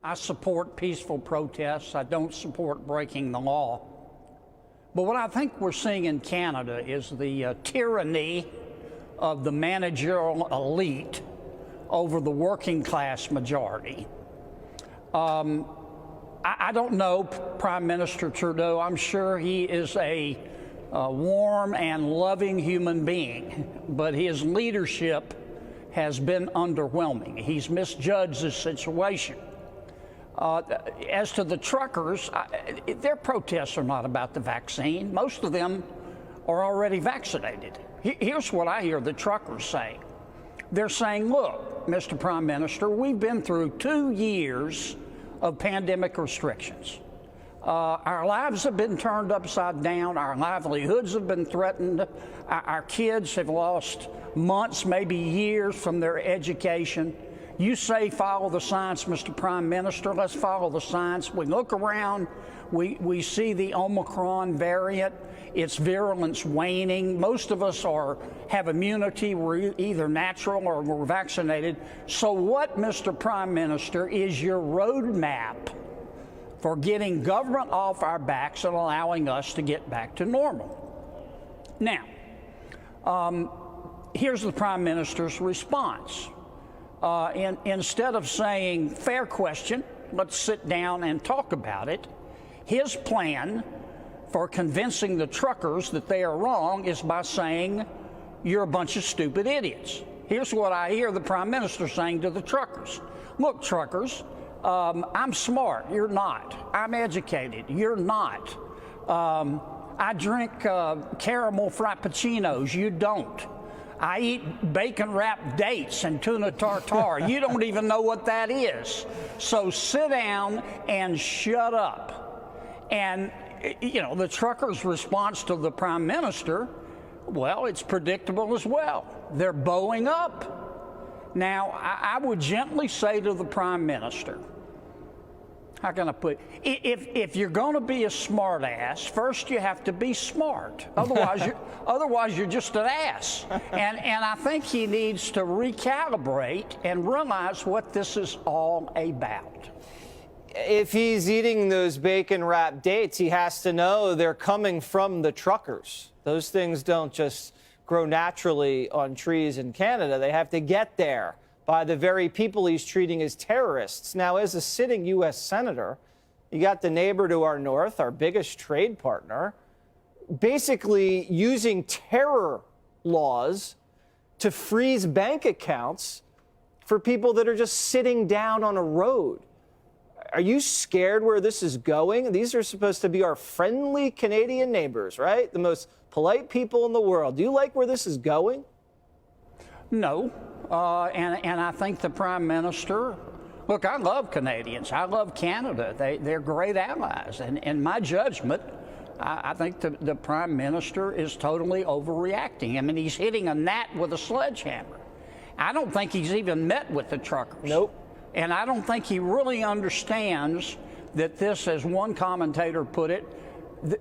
I support peaceful protests. I don't support breaking the law. But what I think we're seeing in Canada is the tyranny of the managerial elite over the working class majority. I don't know Prime Minister Trudeau. I'm sure he is a warm and loving human being, but his leadership has been underwhelming. He's misjudged the situation. As to the truckers, their protests are not about the vaccine. Most of them are already vaccinated. Here's what I hear the truckers saying. They're saying, look, Mr. Prime Minister, we've been through 2 years of pandemic restrictions. Our lives have been turned upside down. Our livelihoods have been threatened. Our kids have lost months, maybe years from their education. You say follow the science, Mr. Prime Minister. Let's follow the science. We look around. We see the Omicron variant. Its virulence waning. Most of us have immunity. We're either natural or we're vaccinated. So what, Mr. Prime Minister, is your roadmap for getting government off our backs and allowing us to get back to normal? Now, here's the Prime Minister's response. Instead of saying, fair question, let's sit down and talk about it, his plan for convincing the truckers that they are wrong is by saying, you're a bunch of stupid idiots. Here's what I hear the Prime Minister saying to the truckers. Look, truckers, I'm smart. You're not. I'm educated. You're not. I drink caramel frappuccinos. You don't. I eat bacon-wrapped dates and tuna tartare. You don't even know what that is. So sit down and shut up. And, you know, the truckers' response to the Prime Minister, well, it's predictable as well. They're bowing up. Now, I would gently say to the Prime Minister, how can I put it? If you're going to be a smart ass, first you have to be smart. Otherwise you're just an ass. And I think he needs to recalibrate and realize what this is all about. If he's eating those bacon-wrapped dates, he has to know they're coming from the truckers. Those things don't just grow naturally on trees in Canada. They have to get there by the very people he's treating as terrorists. Now, as a sitting U.S. senator, you got the neighbor to our north, our biggest trade partner, basically using terror laws to freeze bank accounts for people that are just sitting down on a road. Are you scared where this is going? These are supposed to be our friendly Canadian neighbors, right? The most polite people in the world. Do you like where this is going? No. And I think the Prime Minister, look, I love Canadians. I love Canada. They're great allies. And in my judgment, I think the Prime Minister is totally overreacting. I mean, he's hitting a gnat with a sledgehammer. I don't think he's even met with the truckers. Nope. And I don't think he really understands that this, as one commentator put it,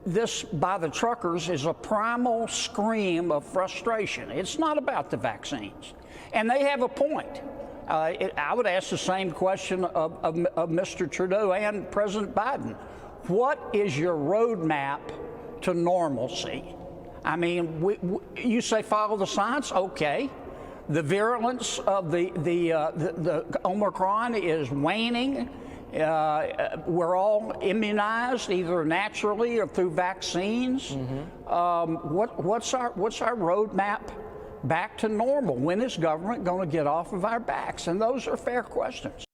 this by the truckers is a primal scream of frustration. It's not about the vaccines. And they have a point. I would ask the same question of Mr. Trudeau and President Biden. What is your roadmap to normalcy? I mean, you say follow the science, okay. The virulence of the Omicron is waning. We're all immunized either naturally or through vaccines. What's our roadmap back to normal? When is government going to get off of our backs? And those are fair questions.